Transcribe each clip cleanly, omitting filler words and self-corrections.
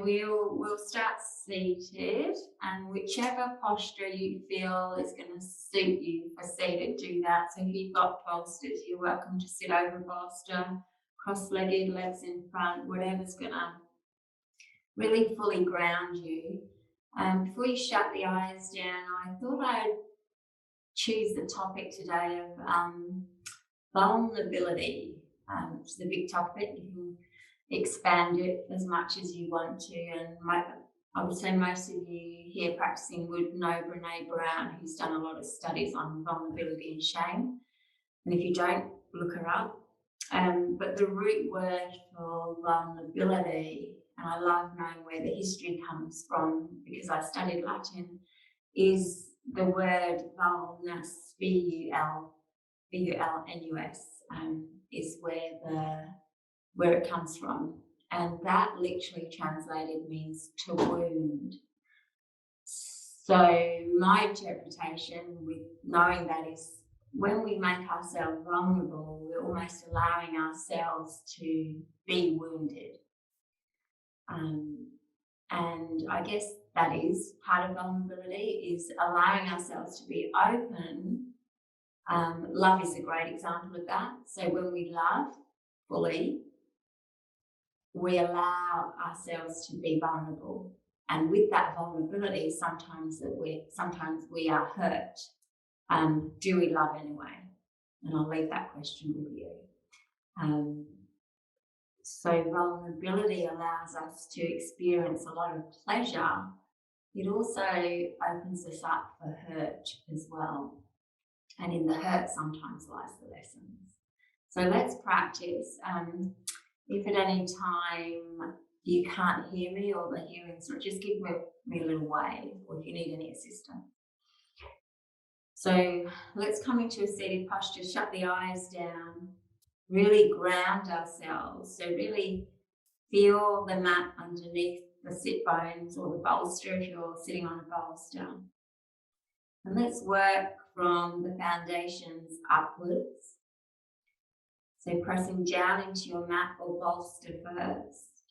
So we'll start seated, and whichever posture you feel is going to suit you for seated, do that. So if you've got bolsters, you're welcome to sit over a bolster, cross-legged, legs in front, whatever's going to really fully ground you. Before you shut the eyes down, I thought I'd choose the topic today of vulnerability, which is a big topic. You can expand it as much as you want to, and I would say most of you here practicing would know Brené Brown, who's done a lot of studies on vulnerability and shame, and if you don't, look her up. But the root word for vulnerability, and I love knowing where the history comes from because I studied Latin, is the word vulnus, V-U-L-N-U-S, is where it comes from. And that literally translated means to wound. So my interpretation with knowing that is when we make ourselves vulnerable, we're almost allowing ourselves to be wounded. And I guess that is part of vulnerability, is allowing ourselves to be open. Love is a great example of that. So when we love fully, we allow ourselves to be vulnerable. And with that vulnerability, sometimes we are hurt. Do we love anyway? And I'll leave that question with you. So vulnerability allows us to experience a lot of pleasure. It also opens us up for hurt as well. And in the hurt sometimes lies the lessons. So let's practice. If at any time you can't hear me or the hearing's not, just give me a little wave, or if you need any assistance. So let's come into a seated posture, shut the eyes down, really ground ourselves. So really feel the mat underneath the sit bones or the bolster if you're sitting on a bolster. And let's work from the foundations upwards. So pressing down into your mat or bolster first.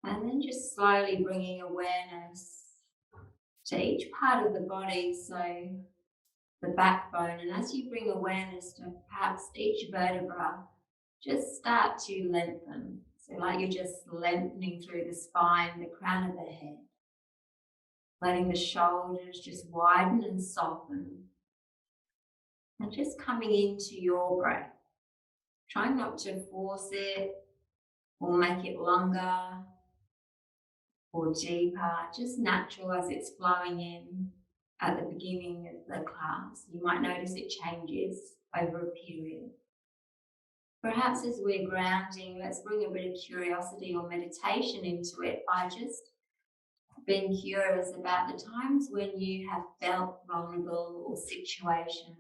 And then just slowly bringing awareness to each part of the body, so the backbone. And as you bring awareness to perhaps each vertebra, just start to lengthen. So like you're just lengthening through the spine, the crown of the head. Letting the shoulders just widen and soften. And just coming into your breath. Try not to force it or make it longer or deeper, just natural as it's flowing in at the beginning of the class. You might notice it changes over a period. Perhaps as we're grounding, let's bring a bit of curiosity or meditation into it by just being curious about the times when you have felt vulnerable or situation.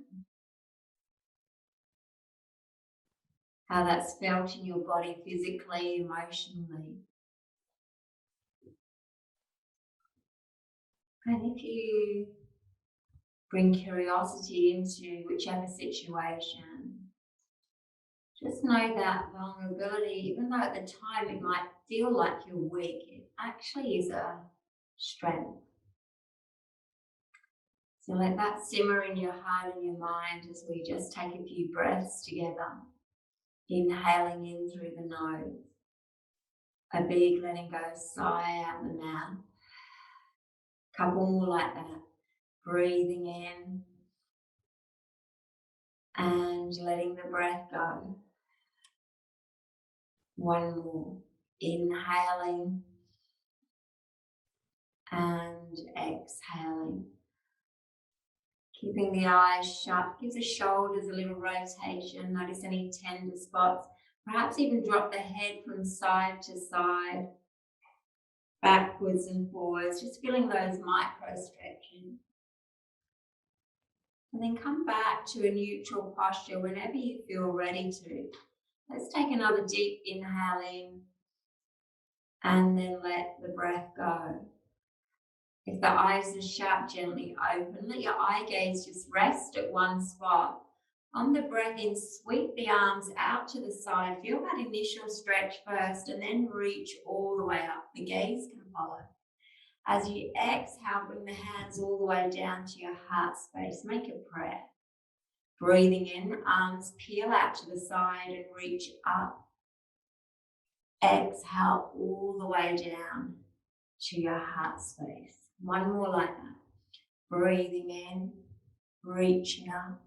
How that's felt in your body physically, emotionally. And if you bring curiosity into whichever situation, just know that vulnerability, even though at the time it might feel like you're weak, it actually is a strength. So let that simmer in your heart and your mind as we just take a few breaths together. Inhaling in through the nose, a big letting go sigh out the mouth. Couple more like that. Breathing in and letting the breath go. One more. Inhaling and exhaling. Keeping the eyes shut. Give the shoulders a little rotation. Notice any tender spots. Perhaps even drop the head from side to side. Backwards and forwards, just feeling those micro stretches. And then come back to a neutral posture whenever you feel ready to. Let's take another deep inhale in and then let the breath go. If the eyes are shut, gently open. Let your eye gaze just rest at one spot. On the breath in, sweep the arms out to the side. Feel that initial stretch first and then reach all the way up. The gaze can follow. As you exhale, bring the hands all the way down to your heart space. Make a prayer. Breathing in, arms peel out to the side and reach up. Exhale all the way down to your heart space. One more like that. Breathing in, reaching up,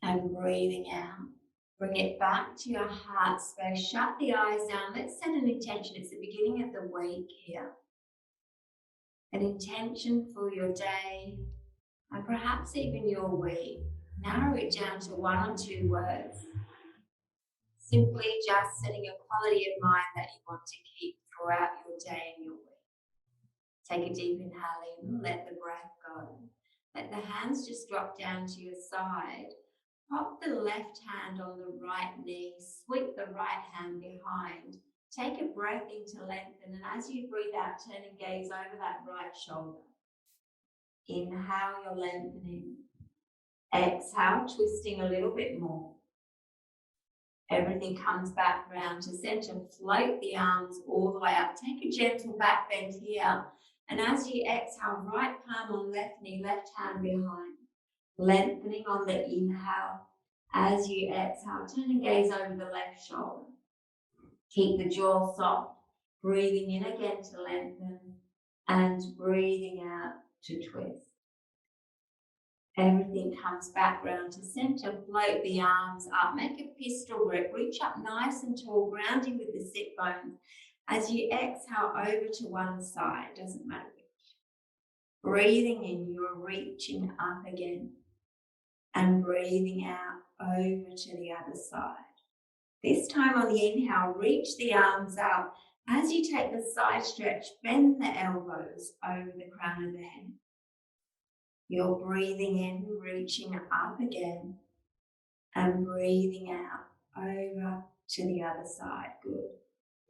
and breathing out. Bring it back to your heart space. Shut the eyes down. Let's set an intention. It's the beginning of the week here. An intention for your day and perhaps even your week. Narrow it down to 1 or 2 words. Simply just setting a quality of mind that you want to keep throughout your day and your week. Take a deep inhale in, let the breath go. Let the hands just drop down to your side. Prop the left hand on the right knee, sweep the right hand behind. Take a breath in to lengthen, and as you breathe out, turn and gaze over that right shoulder. Inhale, you're lengthening. Exhale, twisting a little bit more. Everything comes back round to center. Float the arms all the way up. Take a gentle back bend here. And as you exhale, right palm on left knee, left hand behind. Lengthening on the inhale. As you exhale, turn and gaze over the left shoulder. Keep the jaw soft. Breathing in again to lengthen. And breathing out to twist. Everything comes back round to center. Float the arms up. Make a pistol grip. Reach up nice and tall, grounding with the sit bones. As you exhale over to one side, doesn't matter which. Breathing in, you're reaching up again. And breathing out over to the other side. This time on the inhale, reach the arms up. As you take the side stretch, bend the elbows over the crown of the head. You're breathing in, reaching up again, and breathing out over to the other side. Good.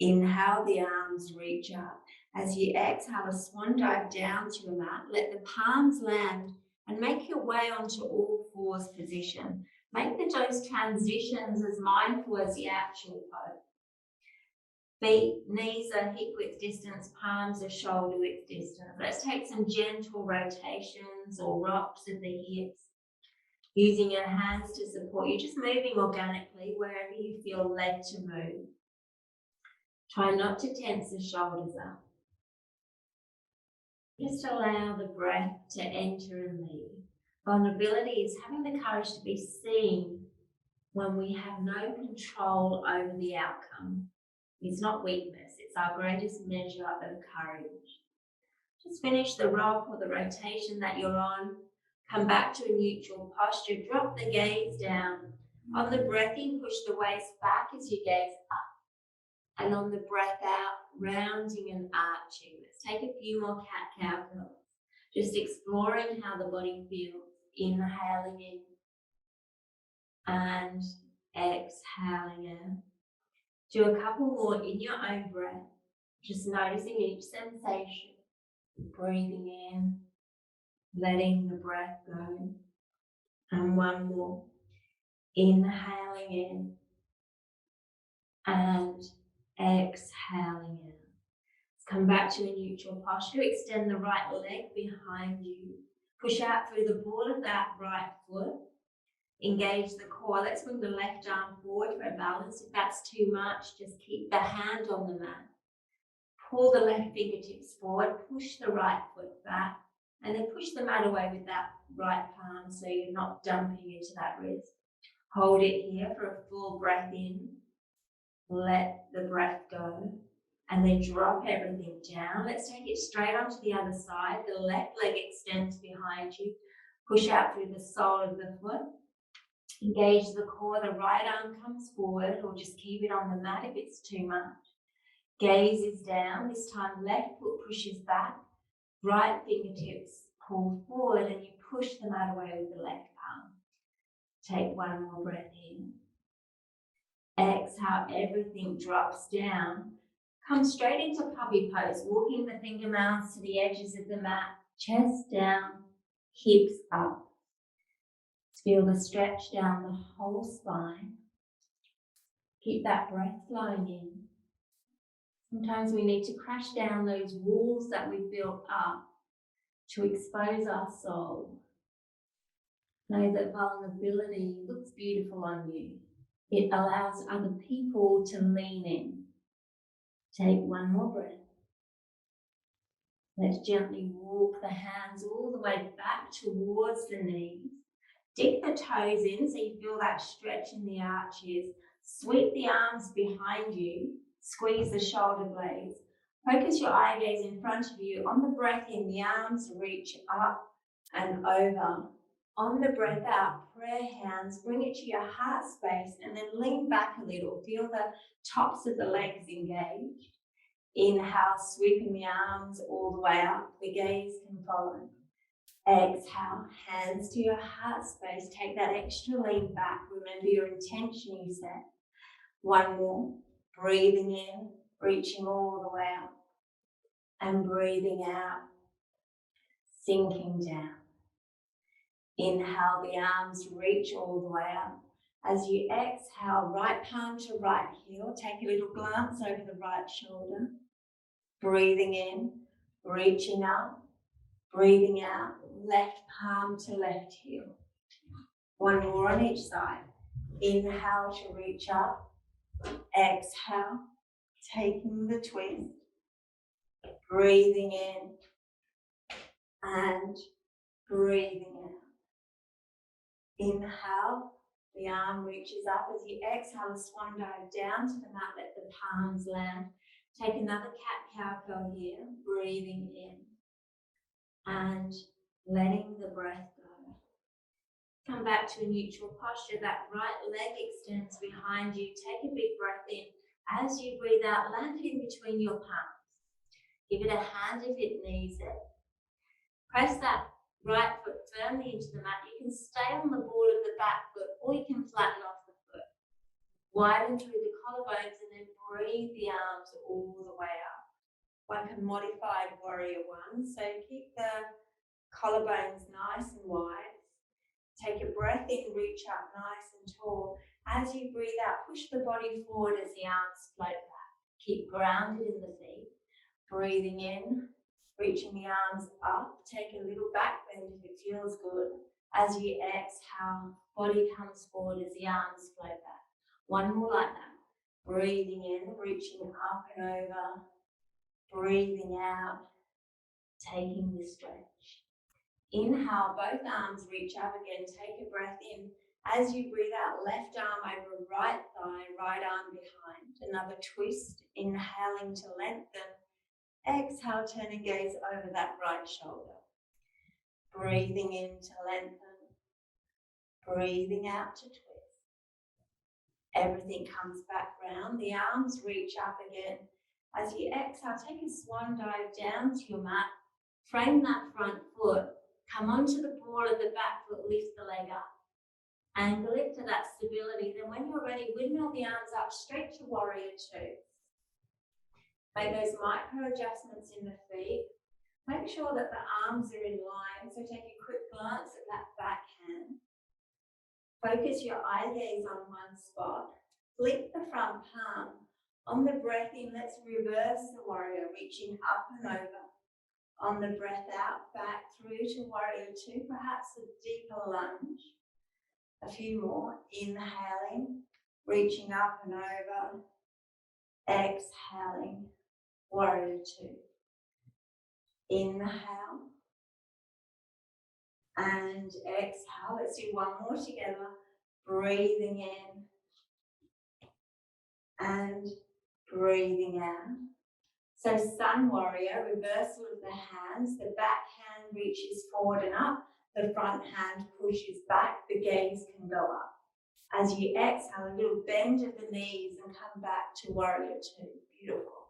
Inhale, the arms reach up. As you exhale, a swan dive down to your mat. Let the palms land and make your way onto all fours position. Make those transitions as mindful as the actual pose. Feet, knees are hip width distance, palms are shoulder width distance. Let's take some gentle rotations or rocks of the hips. Using your hands to support you, just moving organically wherever you feel led to move. Try not to tense the shoulders up. Just allow the breath to enter and leave. Vulnerability is having the courage to be seen when we have no control over the outcome. It's not weakness, it's our greatest measure of courage. Just finish the rock or the rotation that you're on. Come back to a neutral posture. Drop the gaze down. On the breath in, push the waist back as you gaze up. And on the breath out, rounding and arching. Let's take a few more cat-cow curls. Just exploring how the body feels. Inhaling in and exhaling out. Do a couple more in your own breath, just noticing each sensation. Breathing in, letting the breath go. And one more. Inhaling in and exhaling out. Let's come back to a neutral posture. Extend the right leg behind you. Push out through the ball of that right foot. Engage the core. Let's bring the left arm forward for a balance. If that's too much, just keep the hand on the mat. Pull the left fingertips forward, push the right foot back, and then push the mat away with that right palm so you're not dumping into that wrist. Hold it here for a full breath in. Let the breath go. And then drop everything down. Let's take it straight onto the other side. The left leg extends behind you. Push out through the sole of the foot. Engage the core, the right arm comes forward, or just keep it on the mat if it's too much. Gaze is down, this time left foot pushes back, right fingertips pull forward, and you push the mat away with the left palm. Take one more breath in. Exhale, everything drops down. Come straight into puppy pose, walking the finger mounds to the edges of the mat, chest down, hips up. Feel the stretch down the whole spine. Keep that breath flowing in. Sometimes we need to crash down those walls that we've built up to expose our soul. Know that vulnerability looks beautiful on you. It allows other people to lean in. Take one more breath. Let's gently walk the hands all the way back towards the knees. Dig the toes in so you feel that stretch in the arches. Sweep the arms behind you. Squeeze the shoulder blades. Focus your eye gaze in front of you. On the breath in, the arms reach up and over. On the breath out, prayer hands, bring it to your heart space and then lean back a little. Feel the tops of the legs engaged. Inhale, sweeping the arms all the way up. The gaze can follow. Exhale, hands to your heart space. Take that extra lean back. Remember your intention you set. One more. Breathing in, reaching all the way up. And breathing out, sinking down. Inhale, the arms reach all the way up. As you exhale, right palm to right heel. Take a little glance over the right shoulder. Breathing in, reaching up. Breathing out, left palm to left heel. One more on each side. Inhale to reach up. Exhale, taking the twist. Breathing in and breathing out. Inhale, the arm reaches up. As you exhale, swan dive down to the mat, let the palms land. Take another cat-cow curl here, breathing in and letting the breath go. Come back to a neutral posture. That right leg extends behind you. Take a big breath in. As you breathe out, land it in between your palms. Give it a hand if it needs it. Press that right foot firmly into the mat. You can stay on the board of the back foot or you can flatten off the foot. Widen through the collarbones and then breathe the arms all the way up. Like a modified warrior one. So keep the collarbones nice and wide. Take a breath in, reach up nice and tall. As you breathe out, push the body forward as the arms float back. Keep grounded in the feet. Breathing in, reaching the arms up. Take a little back bend if it feels good. As you exhale, body comes forward as the arms float back. One more like that. Breathing in, reaching up and over. Breathing out, taking the stretch. Inhale, both arms reach up again. Take a breath in. As you breathe out, left arm over right thigh, right arm behind. Another twist, inhaling to lengthen. Exhale, turn and gaze over that right shoulder. Breathing in to lengthen. Breathing out to twist. Everything comes back round. The arms reach up again. As you exhale, take a swan dive down to your mat. Frame that front foot. Come onto the ball of the back foot, lift the leg up. Angle it to that stability. Then when you're ready, windmill the arms up, straight to warrior two. Make those micro adjustments in the feet. Make sure that the arms are in line. So take a quick glance at that back hand. Focus your eye gaze on one spot. Flick the front palm. On the breath in, let's reverse the warrior, reaching up and over. On the breath out, back through to warrior two, perhaps a deeper lunge. A few more. Inhaling, reaching up and over. Exhaling, warrior two. Inhale and exhale. Let's do one more together. Breathing in and breathing out. So sun warrior, reversal of the hands. The back hand reaches forward and up. The front hand pushes back. The gaze can go up. As you exhale, a little bend of the knees and come back to warrior two. Beautiful.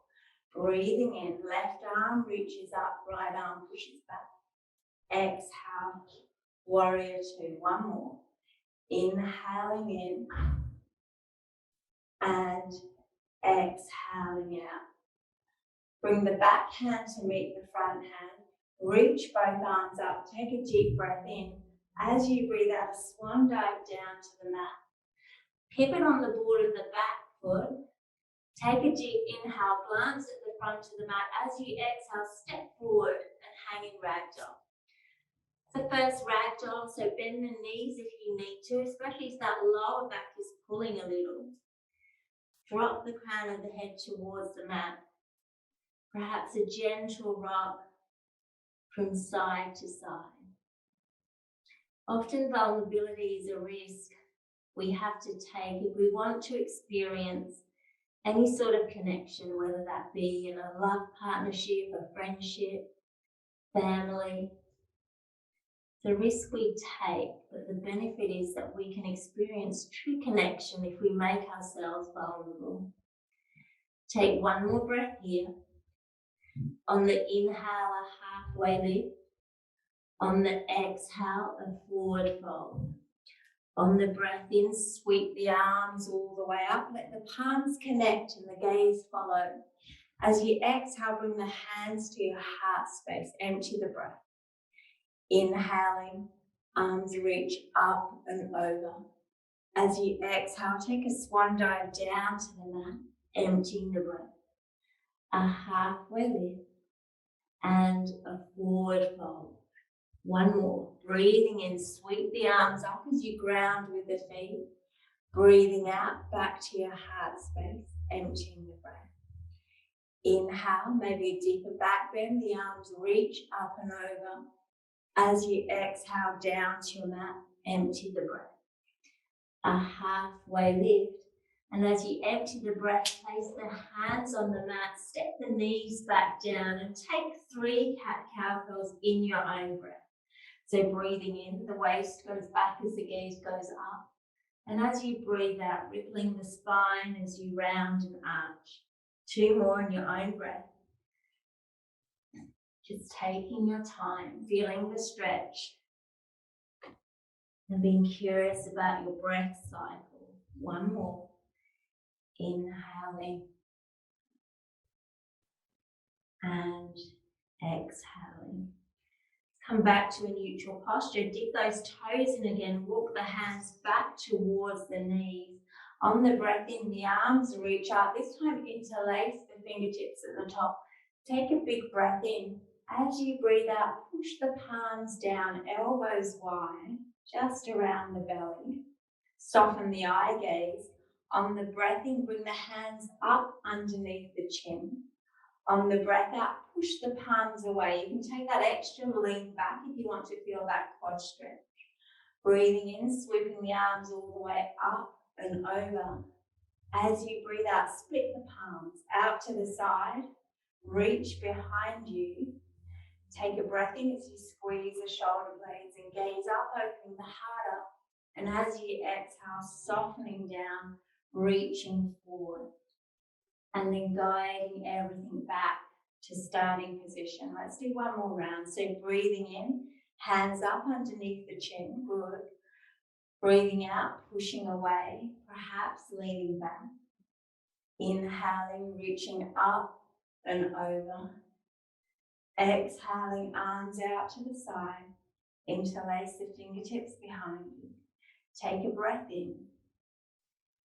Breathing in, left arm reaches up, right arm pushes back. Exhale, warrior two. One more. Inhaling in and exhaling out. Bring the back hand to meet the front hand. Reach both arms up. Take a deep breath in. As you breathe out, a swan dive down to the mat. Pivot on the board of the back foot. Take a deep inhale, glance at the front of the mat. As you exhale, step forward and hang in ragdoll. The first ragdoll, so bend the knees if you need to, especially if that lower back is pulling a little. Drop the crown of the head towards the mat. Perhaps a gentle rock from side to side. Often vulnerability is a risk we have to take if we want to experience any sort of connection, whether that be in a love partnership, a friendship, family. The risk we take, but the benefit is that we can experience true connection if we make ourselves vulnerable. Take one more breath here. On the inhale, a halfway lift. On the exhale, a forward fold. On the breath in, sweep the arms all the way up. Let the palms connect and the gaze follow. As you exhale, bring the hands to your heart space. Empty the breath. Inhaling, arms reach up and over. As you exhale, take a swan dive down to the mat, emptying the breath. A halfway lift and a forward fold. One more. Breathing in, sweep the arms up as you ground with the feet. Breathing out, back to your heart space, emptying the breath. Inhale, maybe a deeper back bend, the arms reach up and over. As you exhale down to your mat, empty the breath. A halfway lift. And as you empty the breath, place the hands on the mat, step the knees back down and take 3 cat-cow pose in your own breath. So breathing in, the waist goes back as the gaze goes up. And as you breathe out, rippling the spine as you round and arch. 2 more in your own breath. Just taking your time, feeling the stretch. And being curious about your breath cycle. 1 more. Inhaling. And exhaling. Come back to a neutral posture. Dip those toes in again. Walk the hands back towards the knees. On the breath in, the arms reach up. This time interlace the fingertips at the top. Take a big breath in. As you breathe out, push the palms down, elbows wide, just around the belly. Soften the eye gaze. On the breath in, bring the hands up underneath the chin. On the breath out, push the palms away. You can take that extra lean back if you want to feel that quad stretch. Breathing in, sweeping the arms all the way up and over. As you breathe out, split the palms out to the side. Reach behind you. Take a breath in as you squeeze the shoulder blades and gaze up, opening the heart up. And as you exhale, softening down, reaching forward. And then guiding everything back to starting position. Let's do 1 more round. So breathing in, hands up underneath the chin, good. Breathing out, pushing away, perhaps leaning back. Inhaling, reaching up and over. Exhaling, arms out to the side. Interlace the fingertips behind you. Take a breath in.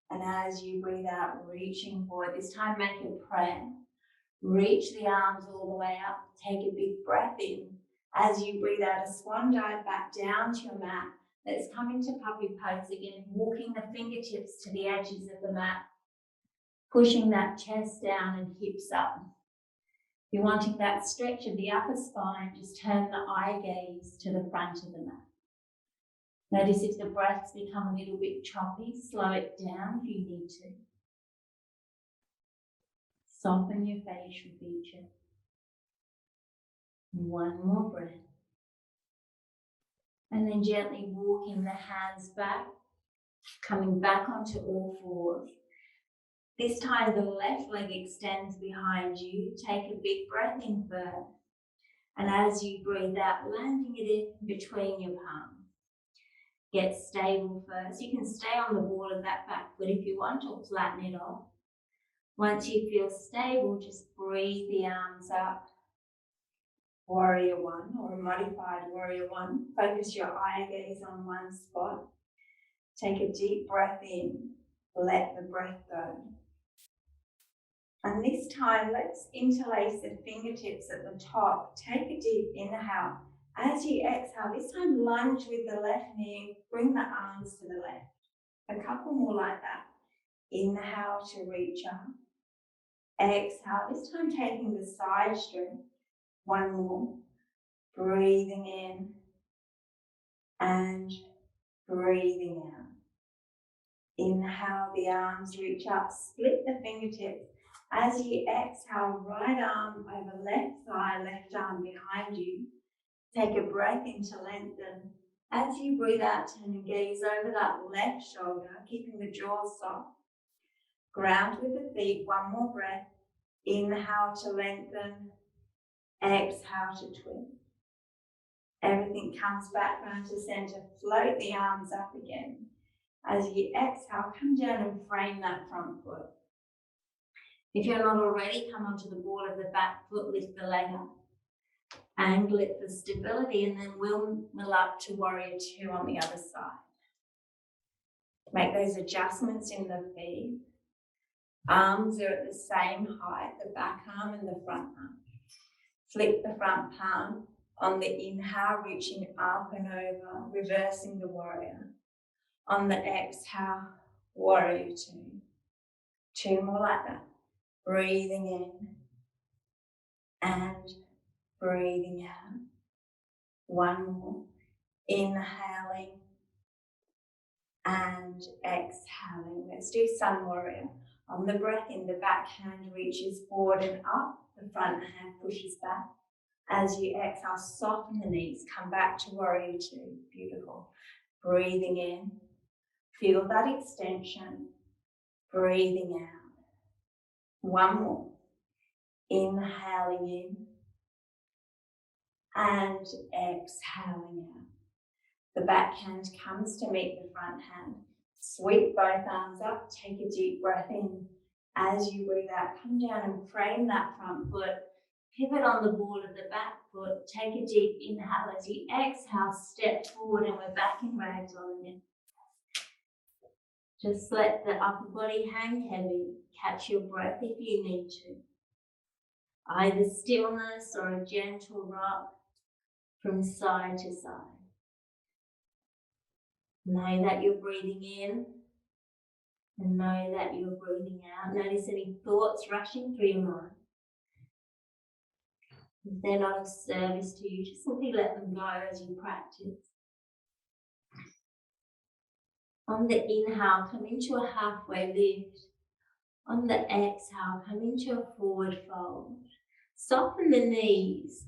And as you breathe out, reaching forward, this time make a prayer. Reach the arms all the way up. Take a big breath in. As you breathe out, a swan dive back down to your mat. Let's come into puppy pose again, walking the fingertips to the edges of the mat. Pushing that chest down and hips up. If you're wanting that stretch of the upper spine, just turn the eye gaze to the front of the mat. Notice if the breaths become a little bit choppy, slow it down if you need to. Soften your facial features. 1 more breath. And then gently walking the hands back, coming back onto all fours. This time the left leg extends behind you. Take a big breath in first. And as you breathe out, landing it in between your palms. Get stable first. You can stay on the wall of that back foot if you want, or flatten it off. Once you feel stable, just breathe the arms up Warrior One or a modified Warrior One. Focus your eye gaze on one spot. Take a deep breath in. Let the breath go. And this time, let's interlace the fingertips at the top. Take a deep inhale. As you exhale, this time lunge with the left knee. Bring the arms to the left. A couple more like that. Inhale to reach up. Exhale, this time taking the side strength. One more. Breathing in and breathing out. Inhale, the arms reach up. Split the fingertips. As you exhale, right arm over left thigh, left arm behind you. Take a breath in to lengthen. As you breathe out, turn and gaze over that left shoulder, keeping the jaw soft. Ground with the feet, one more breath. Inhale to lengthen. Exhale to twist. Everything comes back round to center. Float the arms up again. As you exhale, come down and frame that front foot. If you're not already, come onto the ball of the back foot, lift the leg up. Angle it for stability, and then we'll mill up to Warrior Two on the other side. Make those adjustments in the feet. Arms are at the same height, the back arm and the front arm. Flip the front palm. On the inhale, reaching up and over, reversing the warrior. On the exhale, Warrior Two. Two more like that. Breathing in and breathing out. One more. Inhaling and exhaling. Let's do Sun Warrior. On the breath in, the back hand reaches forward and up. The front hand pushes back. As you exhale, soften the knees. Come back to Warrior Two. Beautiful. Breathing in. Feel that extension. Breathing out. One more. Inhaling in and exhaling out. The back hand comes to meet the front hand. Sweep both arms up. Take a deep breath in. As you breathe out, come down and frame that front foot. Pivot on the ball of the back foot. Take a deep inhale. As you exhale, step forward, and we're back in ragdoll again. Just let the upper body hang heavy. Catch your breath if you need to. Either stillness or a gentle rock from side to side. Know that you're breathing in and know that you're breathing out. Notice any thoughts rushing through your mind. If they're not of service to you, just simply let them go as you practice. On the inhale, come into a halfway lift. On the exhale, come into a forward fold. Soften the knees.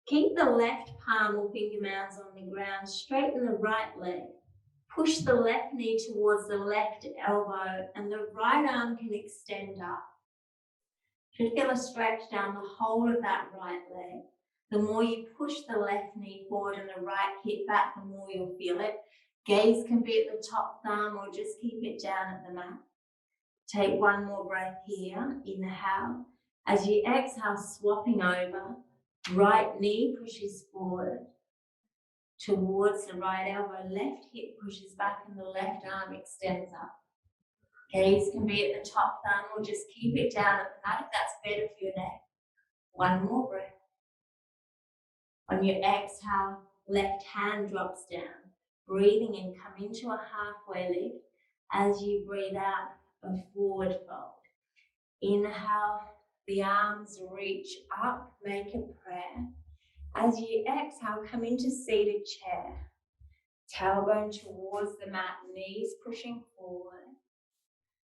Keep the left palm or finger mounds on the ground. Straighten the right leg. Push the left knee towards the left elbow, and the right arm can extend up. Should feel a stretch down the whole of that right leg. The more you push the left knee forward and the right hip back, the more you'll feel it. Gaze can be at the top thumb or just keep it down at the mat. Take one more breath here. Inhale. As you exhale, swapping over. Right knee pushes forward towards the right elbow. Left hip pushes back and the left arm extends up. Gaze can be at the top thumb or just keep it down at the mat if that's better for your neck. One more breath. On your exhale, left hand drops down. Breathing in, come into a halfway lift. As you breathe out, a forward fold. Inhale, the arms reach up, make a prayer. As you exhale, come into seated chair. Tailbone towards the mat, knees pushing forward.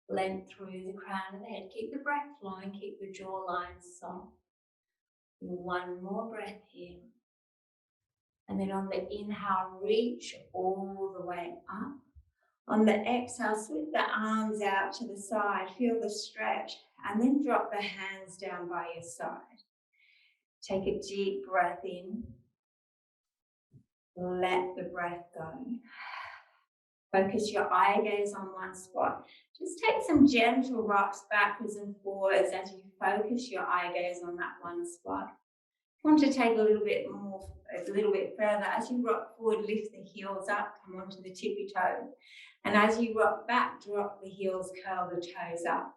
Length through the crown of the head. Keep the breath flowing, keep the jawline soft. One more breath here. And then on the inhale, reach all the way up. On the exhale, sweep the arms out to the side. Feel the stretch. And then drop the hands down by your side. Take a deep breath in. Let the breath go. Focus your eye gaze on one spot. Just take some gentle rocks backwards and forwards as you focus your eye gaze on that one spot. Want to take a little bit further. As you rock forward, lift the heels up, come onto the tippy toes. And as you rock back, drop the heels, curl the toes up.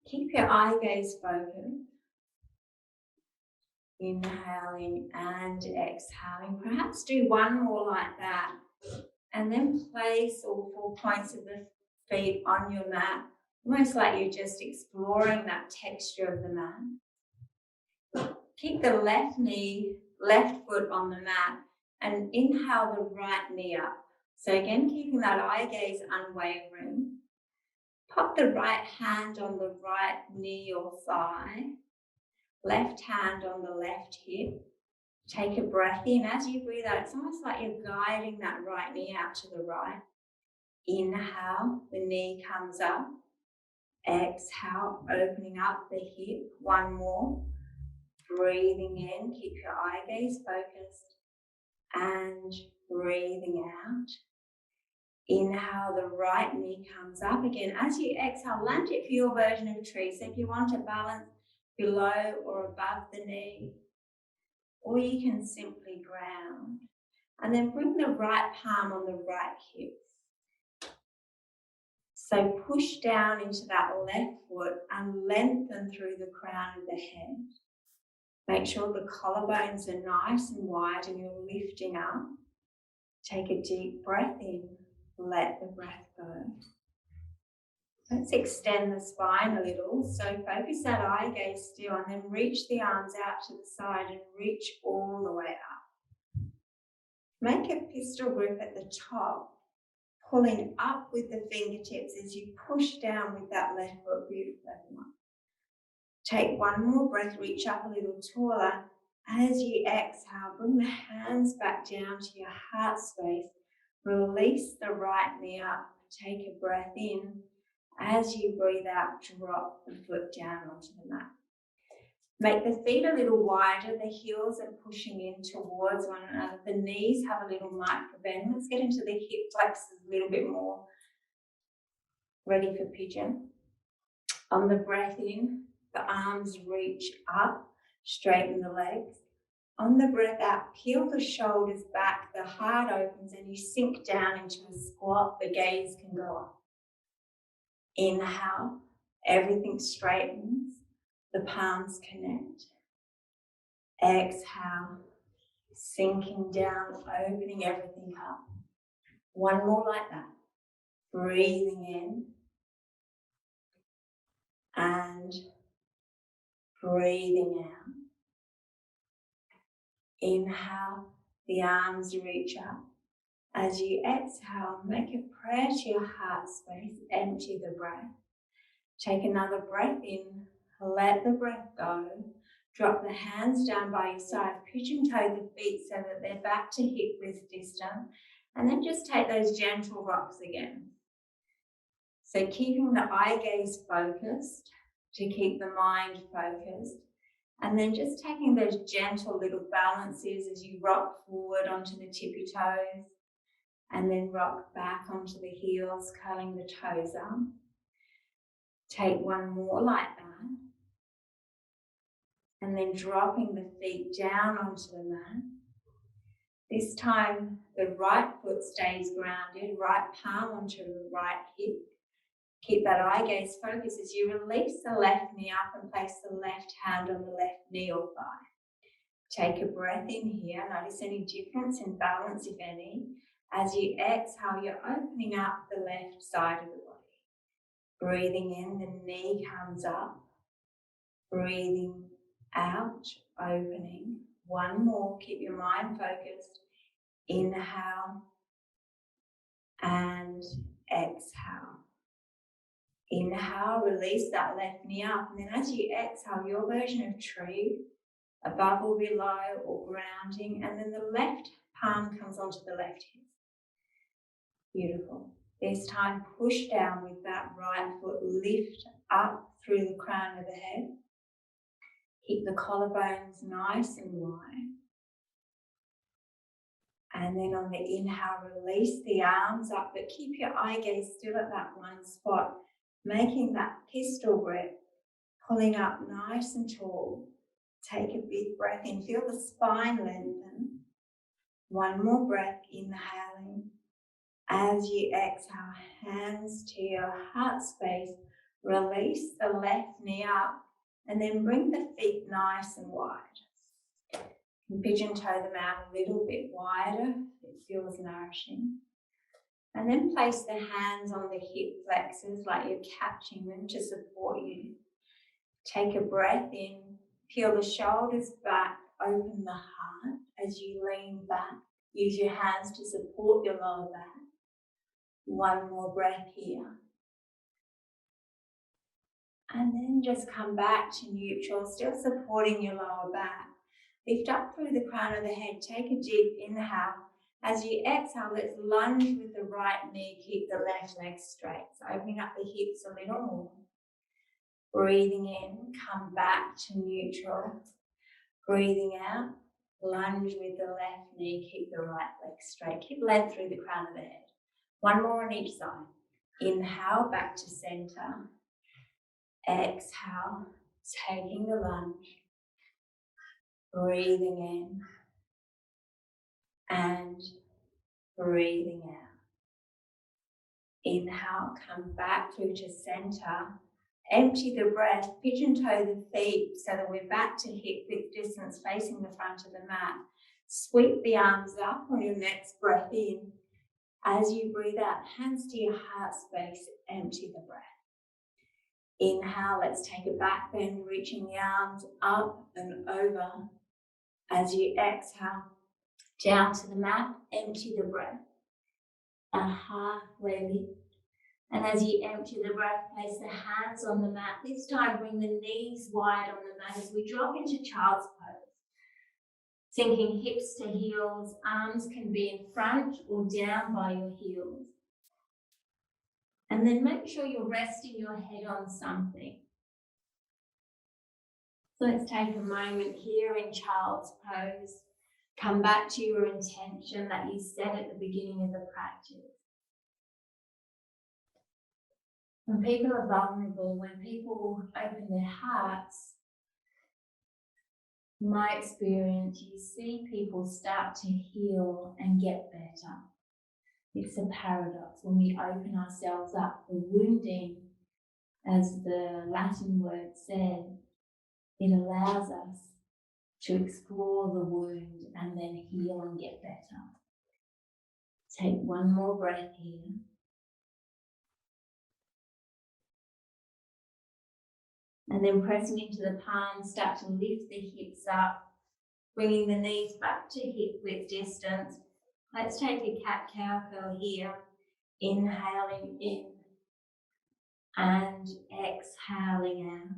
Keep your eye gaze focused. Inhaling and exhaling. Perhaps do one more like that. And then place all 4 points of the feet on your mat, almost like you're just exploring that texture of the mat. Keep the left foot on the mat, and inhale the right knee up. So again, keeping that eye gaze unwavering. Pop the right hand on the right knee or thigh, left hand on the left hip. Take a breath in. As you breathe out, it's almost like you're guiding that right knee out to the right. Inhale, the knee comes up. Exhale, opening up the hip. One more. Breathing in, keep your eye gaze focused. And breathing out. Inhale, the right knee comes up again. As you exhale, land it for your version of tree. So if you want to balance below or above the knee, or you can simply ground. And then bring the right palm on the right hip. So push down into that left foot and lengthen through the crown of the head. Make sure the collarbones are nice and wide and you're lifting up. Take a deep breath in. Let the breath go. Let's extend the spine a little. So focus that eye gaze still and then reach the arms out to the side and reach all the way up. Make a pistol grip at the top, pulling up with the fingertips as you push down with that left foot. Beautiful, everyone. Take one more breath, reach up a little taller. As you exhale, bring the hands back down to your heart space. Release the right knee up. Take a breath in. As you breathe out, drop the foot down onto the mat. Make the feet a little wider. The heels are pushing in towards one another. The knees have a little micro bend. Let's get into the hip flexors a little bit more. Ready for pigeon. On the breath in, the arms reach up, straighten the legs. On the breath out, peel the shoulders back, the heart opens and you sink down into a squat. The gaze can go up. Inhale, everything straightens, the palms connect. Exhale, sinking down, opening everything up. One more like that. Breathing in and breathing out. Inhale, the arms reach up. As you exhale, make a prayer to your heart space, empty the breath. Take another breath in, let the breath go. Drop the hands down by your side, pigeon toe the feet so that they're back to hip width distance. And then just take those gentle rocks again. So keeping the eye gaze focused to keep the mind focused. And then just taking those gentle little balances as you rock forward onto the tippy toes. And then rock back onto the heels, curling the toes up. Take one more like that. And then dropping the feet down onto the mat. This time, the right foot stays grounded, right palm onto the right hip. Keep that eye gaze focused as you release the left knee up and place the left hand on the left knee or thigh. Take a breath in here. Notice any difference in balance, if any. As you exhale, you're opening up the left side of the body. Breathing in, the knee comes up. Breathing out, opening. One more, keep your mind focused. Inhale and exhale. Inhale, release that left knee up. And then as you exhale, your version of tree, above or below or grounding. And then the left palm comes onto the left hip. Beautiful. This time, push down with that right foot, lift up through the crown of the head. Keep the collarbones nice and wide. And then on the inhale, release the arms up, but keep your eye gaze still at that one spot, making that pistol grip, pulling up nice and tall. Take a big breath in, feel the spine lengthen. One more breath, inhaling. As you exhale, hands to your heart space, release the left knee up and then bring the feet nice and wide. And pigeon toe them out a little bit wider if it feels nourishing. And then place the hands on the hip flexors like you're catching them to support you. Take a breath in, peel the shoulders back, open the heart as you lean back. Use your hands to support your lower back. One more breath here. And then just come back to neutral, still supporting your lower back. Lift up through the crown of the head. Take a deep inhale. As you exhale, let's lunge with the right knee. Keep the left leg straight. So opening up the hips a little more. Breathing in, come back to neutral. Breathing out, lunge with the left knee. Keep the right leg straight. Keep length through the crown of the head. One more on each side. Inhale, back to center. Exhale, taking the lunge. Breathing in and breathing out. Inhale, come back through to center. Empty the breath, pigeon toe the feet so that we're back to hip width distance facing the front of the mat. Sweep the arms up on your next breath in. As you breathe out, hands to your heart space, empty the breath. Inhale, let's take a back bend, reaching the arms up and over. As you exhale, down to the mat, empty the breath. A halfway lift. And as you empty the breath, place the hands on the mat. This time, bring the knees wide on the mat as we drop into child's pose. Sinking hips to heels, arms can be in front or down by your heels. And then make sure you're resting your head on something. So let's take a moment here in child's pose. Come back to your intention that you set at the beginning of the practice. When people are vulnerable, when people open their hearts, in my experience, you see people start to heal and get better. It's a paradox. When we open ourselves up for wounding, as the Latin word said, it allows us to explore the wound and then heal and get better. Take one more breath here. And then pressing into the palms, start to lift the hips up, bringing the knees back to hip width distance. Let's take a cat-cow curl here, inhaling in and exhaling out.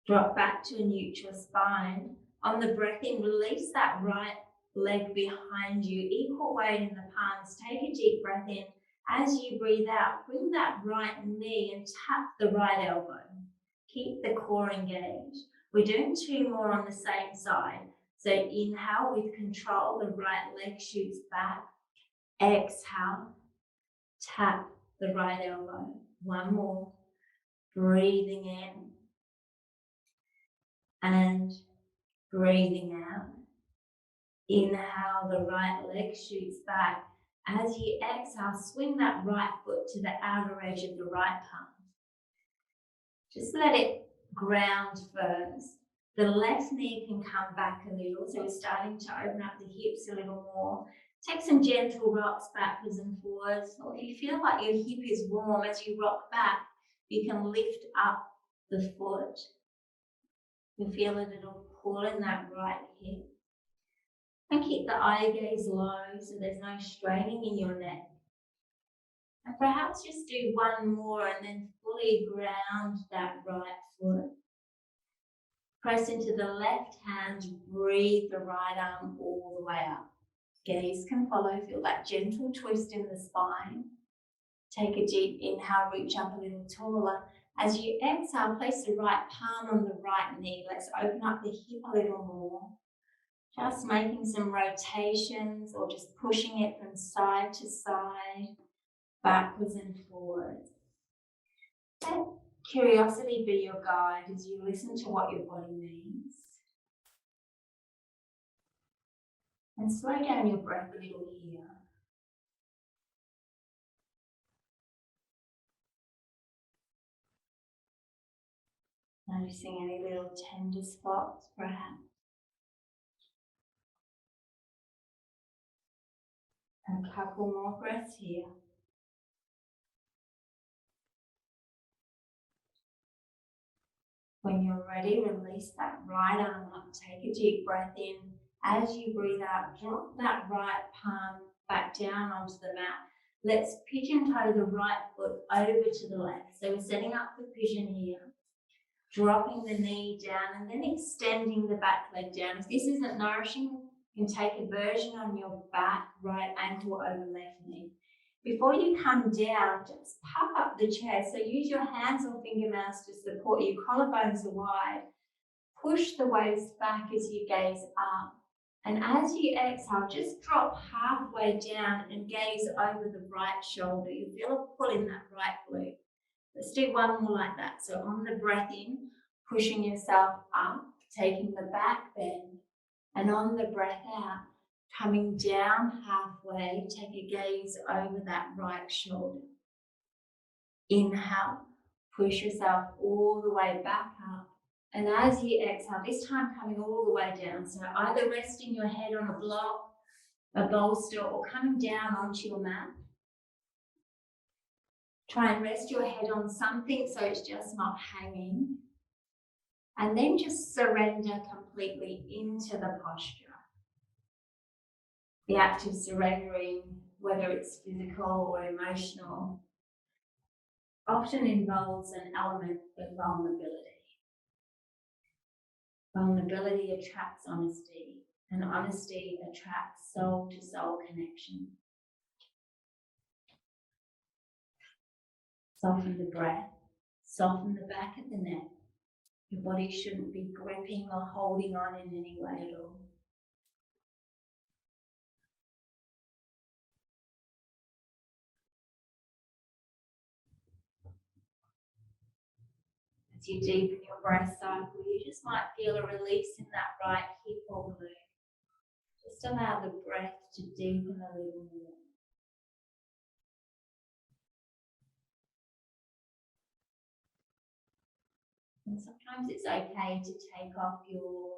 Drop back to a neutral spine. On the breath in, release that right leg behind you, equal weight in the palms. Take a deep breath in. As you breathe out, bring that right knee and tap the right elbow. Keep the core engaged. We're doing two more on the same side. So inhale with control, the right leg shoots back. Exhale, tap the right elbow. One more. Breathing in and breathing out. Inhale, the right leg shoots back. As you exhale, swing that right foot to the outer edge of the right palm. Just let it ground first. The left knee can come back a little, so we're starting to open up the hips a little more. Take some gentle rocks backwards and forwards. Or if you feel like your hip is warm as you rock back, you can lift up the foot. You feel a little pull in that right hip. And keep the eye gaze low so there's no straining in your neck. And perhaps just do one more and then fully ground that right foot. Press into the left hand, breathe the right arm all the way up. Gaze can follow, feel that gentle twist in the spine. Take a deep inhale, reach up a little taller. As you exhale, place the right palm on the right knee. Let's open up the hip a little more. Just making some rotations or just pushing it from side to side, backwards and forwards. And Curiosity be your guide as you listen to what your body needs. And slow down your breath a little here. Noticing any little tender spots, perhaps. And a couple more breaths here. When you're ready, release that right arm up. Take a deep breath in. As you breathe out, drop that right palm back down onto the mat. Let's pigeon toe the right foot over to the left. So we're setting up for pigeon here. Dropping the knee down and then extending the back leg down. If this isn't nourishing, you can take a version on your back, right ankle over left knee. Before you come down, just puff up the chest. So use your hands or fingernails to support you. Collarbones are wide. Push the waist back as you gaze up. And as you exhale, just drop halfway down and gaze over the right shoulder. You feel a pull in that right glute. Let's do one more like that. So on the breath in, pushing yourself up, taking the back bend. And on the breath out, coming down halfway, take a gaze over that right shoulder. Inhale, push yourself all the way back up. And as you exhale, this time coming all the way down. So either resting your head on a block, a bolster, or coming down onto your mat. Try and rest your head on something so it's just not hanging. And then just surrender completely into the posture. The act of surrendering, whether it's physical or emotional, often involves an element of vulnerability. Vulnerability attracts honesty, and honesty attracts soul-to-soul connection. Soften the breath, soften the back of the neck. Your body shouldn't be gripping or holding on in any way at all. As you deepen your breath cycle, you just might feel a release in that right hip or glute. Just allow the breath to deepen a little more. And sometimes it's okay to take off your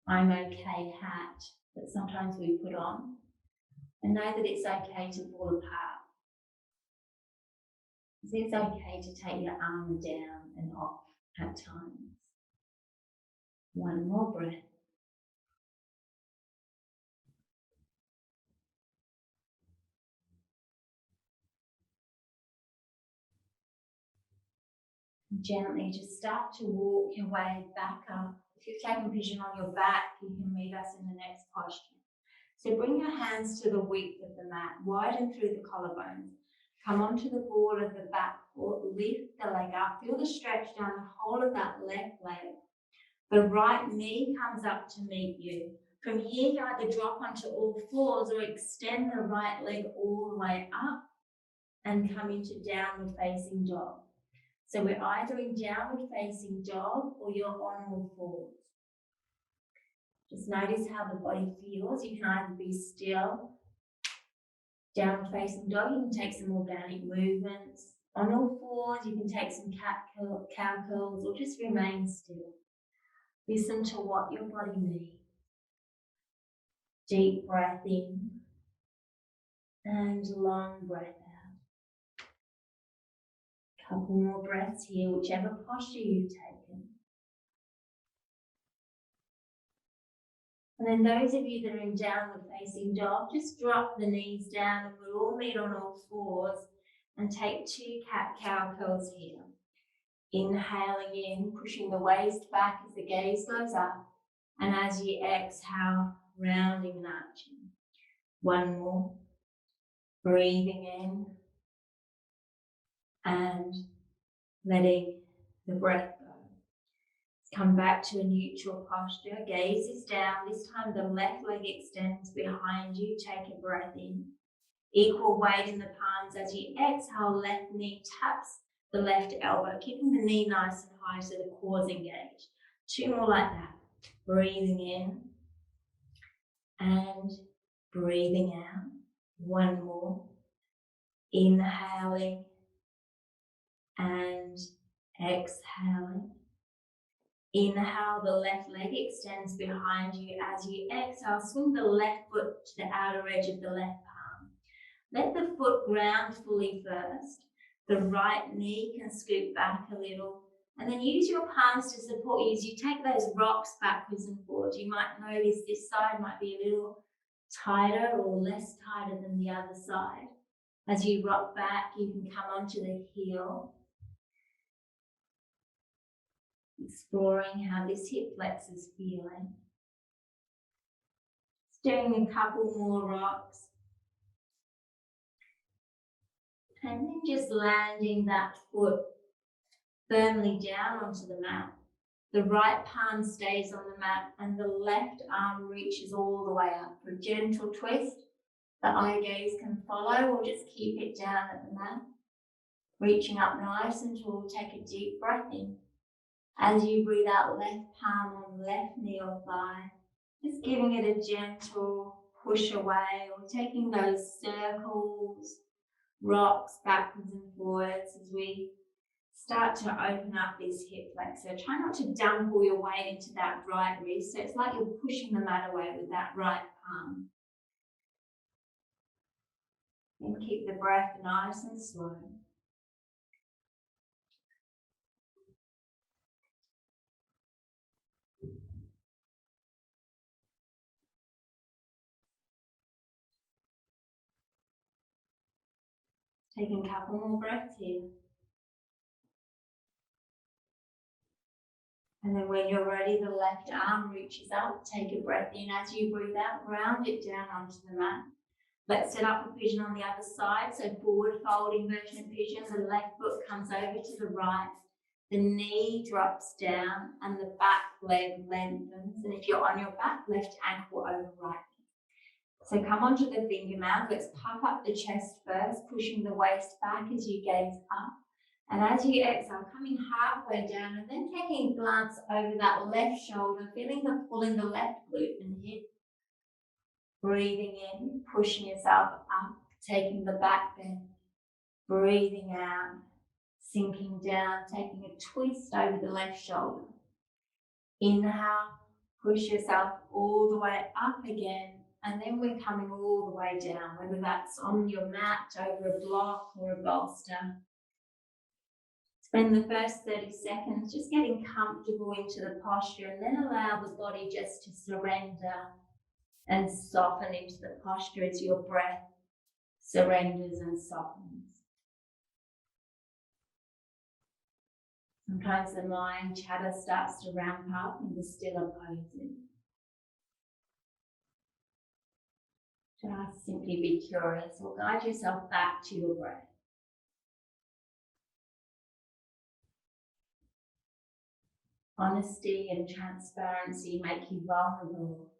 I'm okay hat that sometimes we put on, and know that it's okay to fall apart. It's okay to take your arm down and off at times. One more breath. Gently just start to walk your way back up. If you've taken pigeon on your back, you can meet us in the next posture. So bring your hands to the width of the mat, widen through the collarbones. Come onto the ball of the back foot, lift the leg up, feel the stretch down the whole of that left leg. The right knee comes up to meet you. From here, you either drop onto all fours or extend the right leg all the way up and come into downward facing dog. So we're either in downward facing dog or you're on all fours. Just notice how the body feels. You can either be still, downward facing dog, you can take some organic movements. On all fours, you can take some cow curls or just remain still. Listen to what your body needs. Deep breath in and long breath out. Couple more breaths here, whichever posture you've taken. And then those of you that are in downward facing dog, just drop the knees down and we'll all meet on all fours and take 2 cat-cow curls here. Inhaling in, pushing the waist back as the gaze goes up. And as you exhale, rounding and arching. One more. Breathing in and letting the breath go. Come back to a neutral posture. Gaze is down. This time the left leg extends behind you. Take a breath in. Equal weight in the palms as you exhale. Left knee taps the left elbow, keeping the knee nice and high so the core's engaged. 2 more like that. Breathing in and breathing out. 1 more. Inhaling and exhaling. Inhale, the left leg extends behind you. As you exhale, swing the left foot to the outer edge of the left palm. Let the foot ground fully first. The right knee can scoot back a little. And then use your palms to support you as you take those rocks backwards and forwards. You might notice this side might be a little tighter or less tighter than the other side. As you rock back, you can come onto the heel, exploring how this hip flex is feeling. Just doing a couple more rocks. And then just landing that foot firmly down onto the mat. The right palm stays on the mat and the left arm reaches all the way up for a gentle twist. The eye gaze can follow, or just keep it down at the mat. Reaching up nice and tall, take a deep breath in. As you breathe out, left palm on left knee or thigh, just giving it a gentle push away, or taking those circles, rocks backwards and forwards as we start to open up this hip flexor. Try not to dump all your weight into that right wrist. So it's like you're pushing the mat away with that right palm. And keep the breath nice and slow. Taking a couple more breaths here. And then when you're ready, the left arm reaches up. Take a breath in. As you breathe out, ground it down onto the mat. Let's set up a pigeon on the other side. So forward fold, inversion pigeon. The left foot comes over to the right. The knee drops down and the back leg lengthens. And if you're on your back, left ankle over right. So come onto the finger mound. Let's puff up the chest first, pushing the waist back as you gaze up. And as you exhale, coming halfway down and then taking a glance over that left shoulder, feeling the pull in the left glute and hip. Breathing in, pushing yourself up, taking the back bend. Breathing out, sinking down, taking a twist over the left shoulder. Inhale, push yourself all the way up again. And then we're coming all the way down, whether that's on your mat, over a block or a bolster. Spend the first 30 seconds just getting comfortable into the posture, and then allow the body just to surrender and soften into the posture as your breath surrenders and softens. Sometimes the mind chatter starts to ramp up in the stiller poses. Just simply be curious or guide yourself back to your breath. Honesty and transparency make you vulnerable.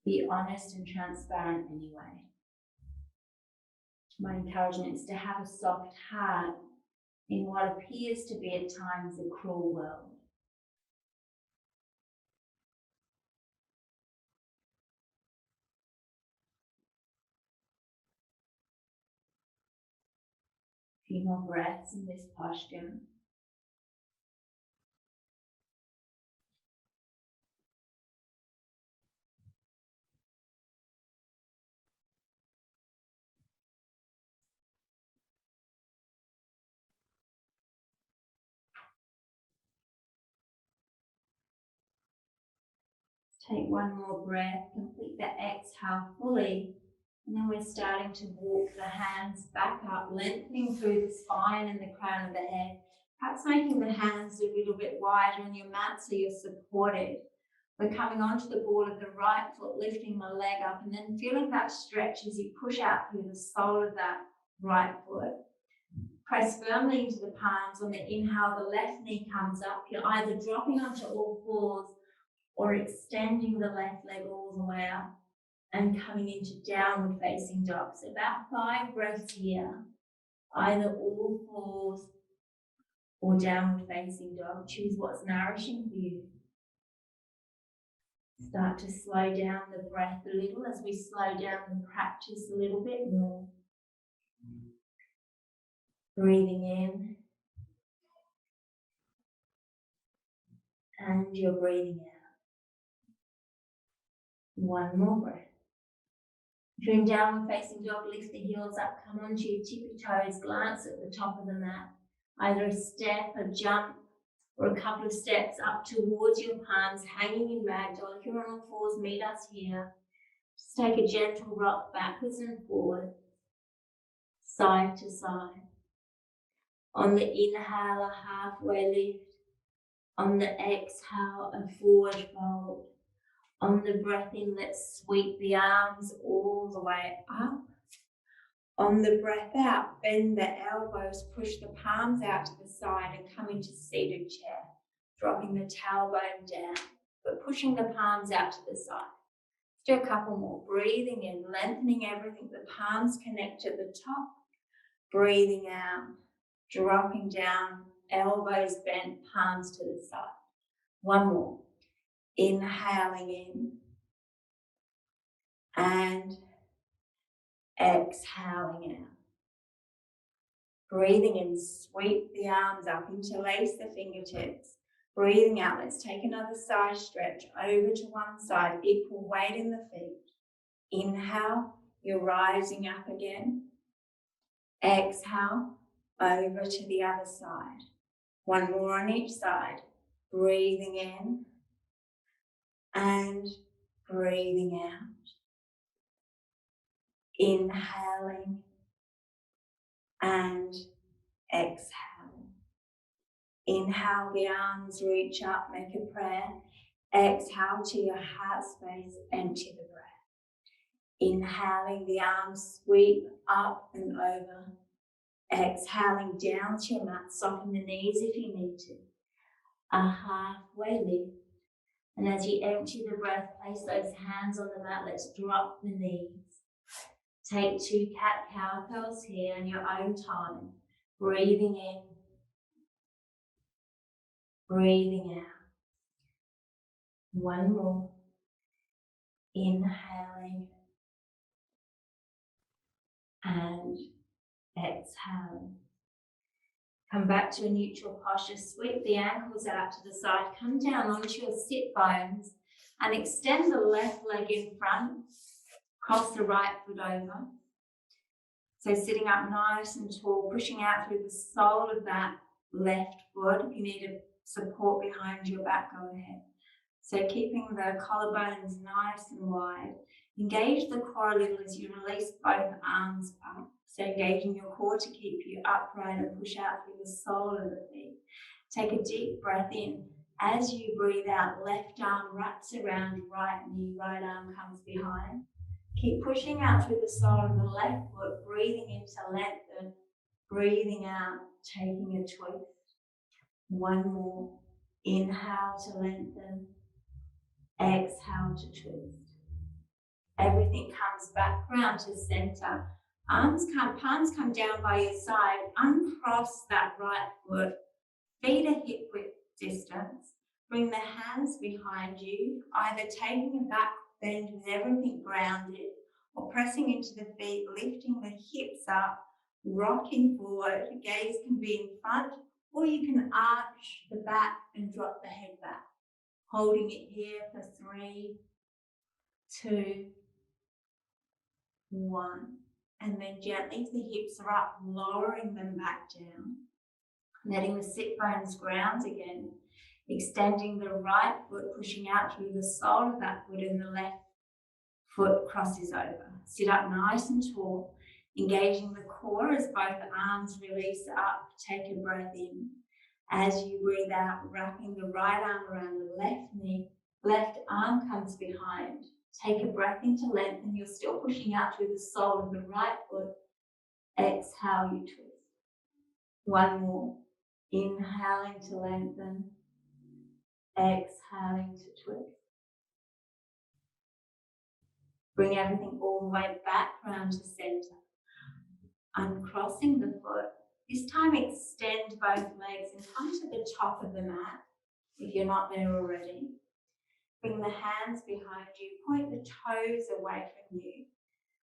Be honest and transparent anyway. My encouragement is to have a soft heart in what appears to be at times a cruel world. A few more breaths in this posture. Take one more breath, complete the exhale fully, and then we're starting to walk the hands back up, lengthening through the spine and the crown of the head, perhaps making the hands a little bit wider on your mat so you're supported. We're coming onto the ball of the right foot, lifting the leg up, and then feeling that stretch as you push out through the sole of that right foot. Press firmly into the palms. On the inhale, the left knee comes up. You're either dropping onto all fours or extending the left leg all the way up and coming into downward facing dog. So about 5 breaths here, either all fours or downward facing dog. Choose what's nourishing for you. Start to slow down the breath a little as we slow down and practice a little bit more. Breathing in. And you're breathing out. One more breath. If you're in downward facing dog, lift the heels up, come onto your tippy toes, glance at the top of the mat. Either a step, a jump, or a couple of steps up towards your palms, hanging in ragdoll. If you're on all fours, meet us here. Just take a gentle rock backwards and forward, side to side. On the inhale, a halfway lift. On the exhale, a forward fold. On the breath in, let's sweep the arms all the way up. On the breath out, bend the elbows, push the palms out to the side and come into seated chair, dropping the tailbone down, but pushing the palms out to the side. Let's do a couple more. Breathing in, lengthening everything. The palms connect at the top. Breathing out, dropping down, elbows bent, palms to the side. One more. Inhaling in and exhaling out. Breathing in, sweep the arms up, interlace the fingertips. Breathing out, let's take another side stretch over to one side, equal weight in the feet. Inhale, you're rising up again. Exhale, over to the other side. One more on each side. Breathing in and breathing out. Inhaling and exhaling. Inhale, the arms reach up, make a prayer. Exhale to your heart space, empty the breath. Inhaling, the arms sweep up and over. Exhaling down to your mat, soften the knees if you need to. A halfway lift. And as you empty the breath, place those hands on the mat. Let's drop the knees. Take 2 cat-cow pose here in your own time. Breathing in. Breathing out. One more. Inhaling. And exhaling. Come back to a neutral posture. Sweep the ankles out to the side. Come down onto your sit bones and extend the left leg in front. Cross the right foot over. So sitting up nice and tall, pushing out through the sole of that left foot. If you need a support behind your back, go ahead. So keeping the collarbones nice and wide. Engage the core a little as you release both arms up. So engaging your core to keep you upright and push out through the sole of the feet. Take a deep breath in. As you breathe out, left arm wraps around right knee, right arm comes behind. Keep pushing out through the sole of the left foot, breathing in to lengthen, breathing out, taking a twist. One more. Inhale to lengthen, exhale to twist. Everything comes back round to center. Palms come down by your side. Uncross that right foot. Feet a hip width distance. Bring the hands behind you, either taking a back bend with everything grounded or pressing into the feet, lifting the hips up, rocking forward. Gaze can be in front, or you can arch the back and drop the head back. Holding it here for 3, 2, 1. And then gently, if the hips are up, lowering them back down. Letting the sit bones ground again. Extending the right foot, pushing out through the sole of that foot, and the left foot crosses over. Sit up nice and tall, engaging the core as both arms release up. Take a breath in. As you breathe out, wrapping the right arm around the left knee, left arm comes behind. Take a breath in to lengthen. You're still pushing out through the sole of the right foot. Exhale, you twist. One more. Inhaling to lengthen. Exhaling to twist. Bring everything all the way back round to center. Uncrossing the foot, This time extend both legs and come to the top of the mat if you're not there already. Bring the hands behind you, point the toes away from you.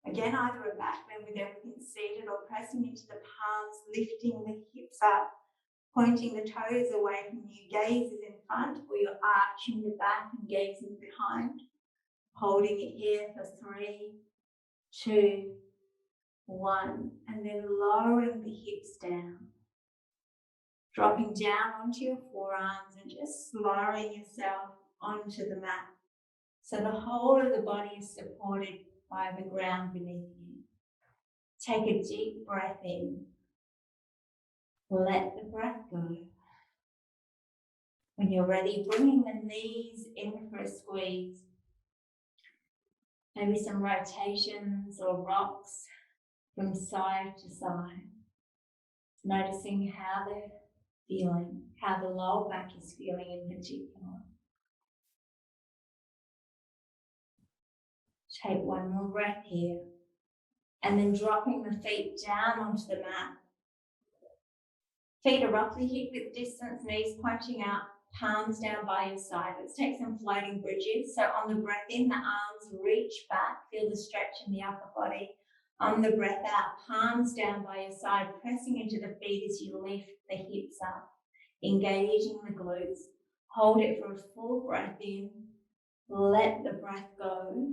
Again, either a back bend with everything seated or pressing into the palms, lifting the hips up, pointing the toes away from you, gaze is in front, or you're arching the back and gazing behind. Holding it here for 3, 2, 1, and then lowering the hips down. Dropping down onto your forearms and just lowering yourself onto the mat. So the whole of the body is supported by the ground beneath you. Take a deep breath in. Let the breath go. When you're ready, bringing the knees in for a squeeze. Maybe some rotations or rocks from side to side. Noticing how they're feeling, how the lower back is feeling in particular. Take one more breath here. And then dropping the feet down onto the mat. Feet are roughly hip width distance, knees pointing out, palms down by your side. Let's take some floating bridges. So on the breath in, the arms reach back, feel the stretch in the upper body. On the breath out, palms down by your side, pressing into the feet as you lift the hips up, engaging the glutes. Hold it for a full breath in. Let the breath go.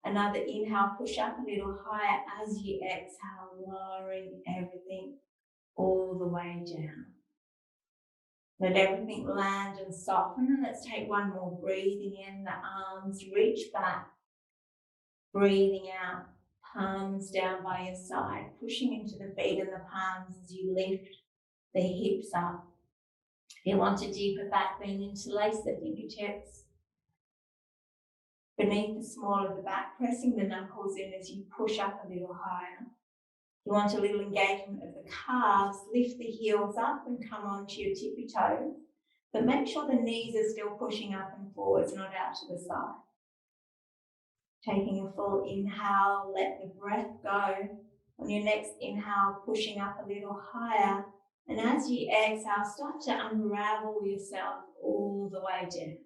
Another inhale, push up a little higher as you exhale, lowering everything all the way down. Let everything land and soften. And let's take one more. Breathing in, the arms reach back. Breathing out, palms down by your side, pushing into the feet and the palms as you lift the hips up. If you want a deeper back bend, interlace the fingertips beneath the small of the back, pressing the knuckles in as you push up a little higher. You want a little engagement of the calves, lift the heels up and come onto your tippy toes, but make sure the knees are still pushing up and forwards, not out to the side. Taking a full inhale, let the breath go. On your next inhale, pushing up a little higher, and as you exhale, start to unravel yourself all the way down,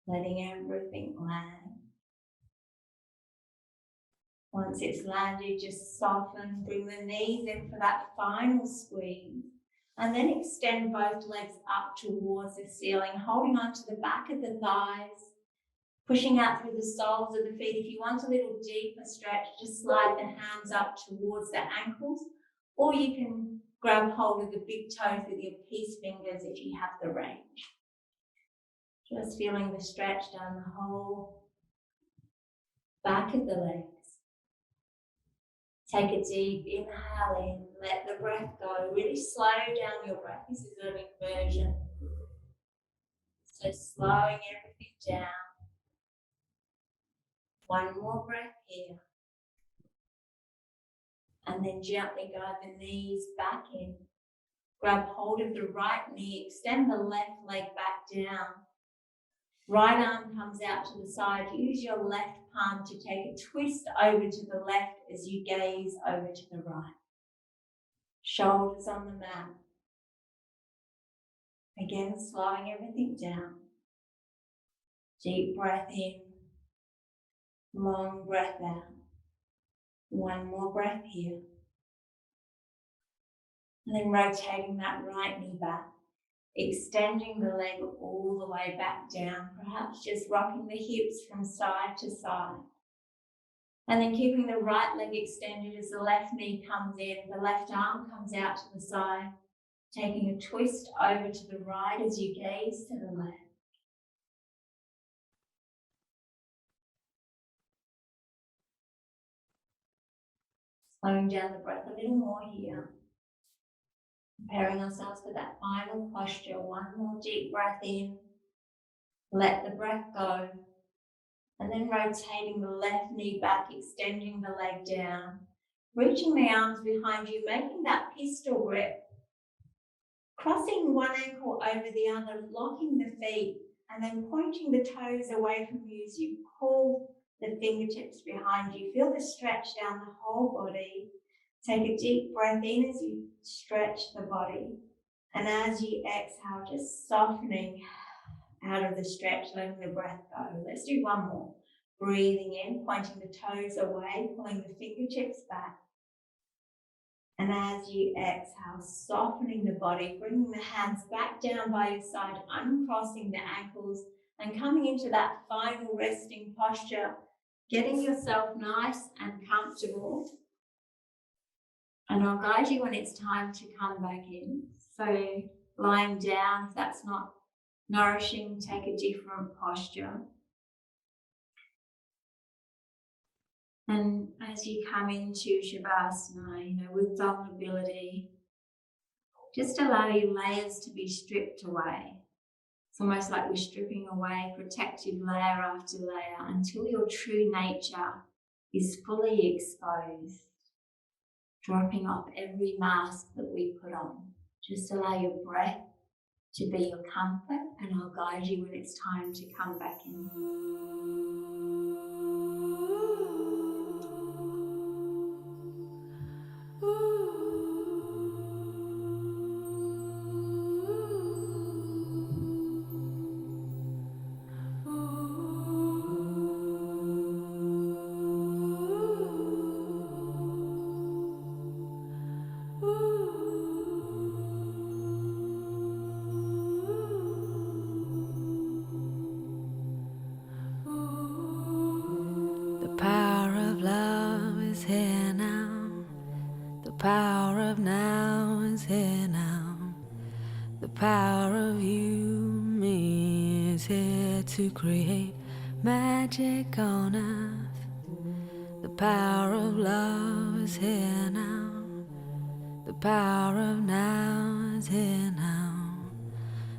letting everything land. Once it's landed, just soften, bring the knees in for that final squeeze, and then extend both legs up towards the ceiling, holding onto the back of the thighs, pushing out through the soles of the feet. If you want a little deeper stretch, just slide the hands up towards the ankles, or you can grab hold of the big toes with your peace fingers if you have the range. Just feeling the stretch down the whole back of the legs. Take a deep inhale in, let the breath go. Really slow down your breath. This is an inversion. So slowing everything down. One more breath here. And then gently guide the knees back in. Grab hold of the right knee, extend the left leg back down. Right arm comes out to the side. Use your left palm to take a twist over to the left as you gaze over to the right. Shoulders on the mat. Again, slowing everything down. Deep breath in. Long breath out. One more breath here. And then rotating that right knee back. Extending the leg all the way back down, perhaps just rocking the hips from side to side. And then keeping the right leg extended as the left knee comes in, the left arm comes out to the side, taking a twist over to the right as you gaze to the left. Slowing down the breath a little more here. Preparing ourselves for that final posture. One more deep breath in. Let the breath go. And then rotating the left knee back, extending the leg down. Reaching the arms behind you, making that pistol grip. Crossing one ankle over the other, locking the feet, and then pointing the toes away from you as you pull the fingertips behind you. Feel the stretch down the whole body. Take a deep breath in as you stretch the body. And as you exhale, just softening out of the stretch, letting the breath go. Let's do one more. Breathing in, pointing the toes away, pulling the fingertips back. And as you exhale, softening the body, bringing the hands back down by your side, uncrossing the ankles, and coming into that final resting posture, getting yourself nice and comfortable. And I'll guide you when it's time to come back in. So lying down, if that's not nourishing, take a different posture. And as you come into Shavasana, with vulnerability, just allow your layers to be stripped away. It's almost like we're stripping away protective layer after layer until your true nature is fully exposed, dropping off every mask that we put on. Just allow your breath to be your comfort, and I'll guide you when it's time to come back in. power of now is here now. The power of you, me, is here to create magic on earth. The power of love is here now. The power of now is here now.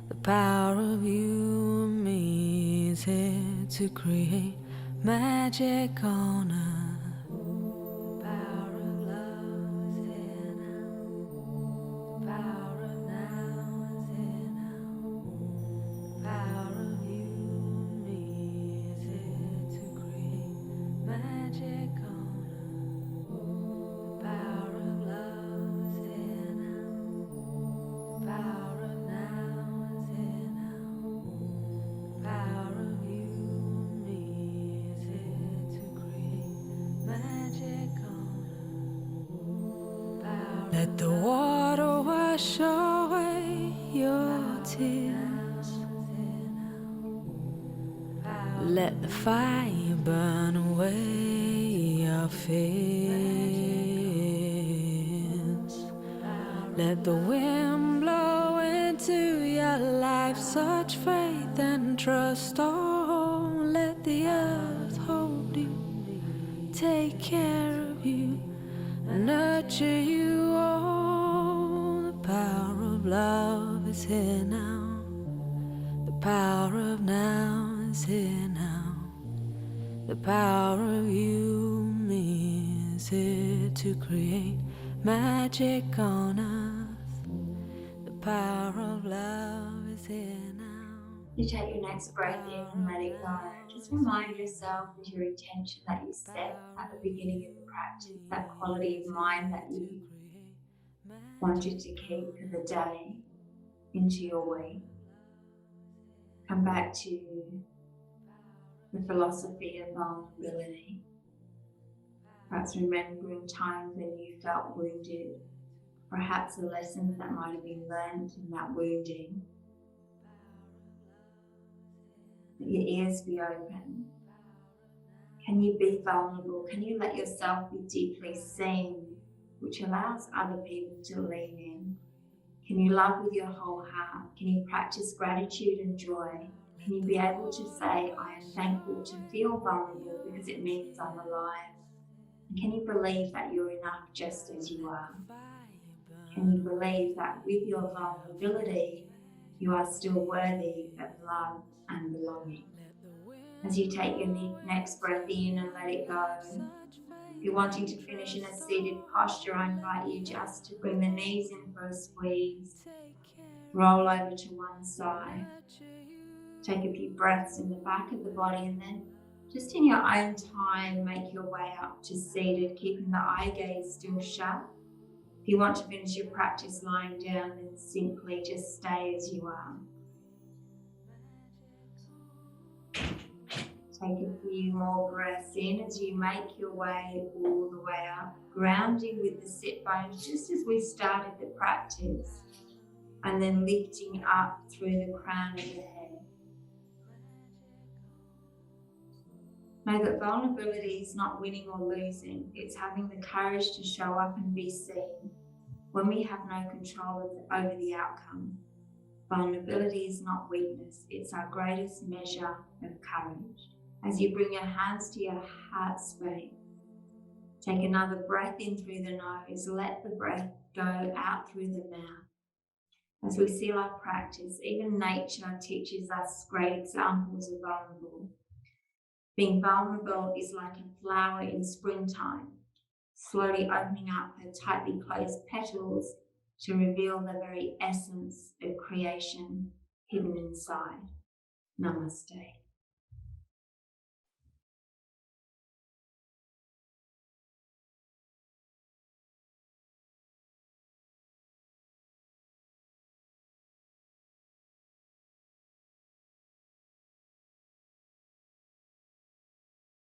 The power of you and me is here to create magic on earth. Let the water wash away your tears. Let the fire burn away your fears. Let the wind blow into your life such faith and trust. Oh, let the earth hold you, take care of you, nurture you. Oh, the power of love is here now. The power of now is here now. The power of you, me, is here to create magic on earth. The power of love is here now. You take your next breath in and let it go. Just remind yourself of your intention that you set at the beginning of the practice, that quality of mind that you wanted to keep for the day into your week. Come back to the philosophy of vulnerability. Perhaps remembering times when you felt wounded, perhaps the lessons that might have been learned in that wounding. Let your ears be open. Can you be vulnerable? Can you let yourself be deeply seen, which allows other people to lean in? Can you love with your whole heart? Can you practice gratitude and joy? Can you be able to say, I am thankful to feel vulnerable because it means I'm alive? And can you believe that you're enough just as you are? Can you believe that with your vulnerability, you are still worthy of love and belonging? As you take your next breath in and let it go, if you're wanting to finish in a seated posture, I invite you just to bring the knees in for a squeeze, roll over to one side, take a few breaths in the back of the body, and then Just in your own time, make your way up to seated, keeping the eye gaze still shut. If you want to finish your practice lying down, then simply just stay as you are. Take a few more breaths in as you make your way all the way up, grounding with the sit bones just as we started the practice, and then lifting up through the crown of the head. Know that vulnerability is not winning or losing, it's having the courage to show up and be seen when we have no control over the outcome. Vulnerability is not weakness, it's our greatest measure of courage. As you bring your hands to your heart space, take another breath in through the nose, let the breath go out through the mouth. As we seal our practice, even nature teaches us great examples of vulnerable. Being vulnerable is like a flower in springtime, slowly opening up her tightly closed petals to reveal the very essence of creation hidden inside. Namaste.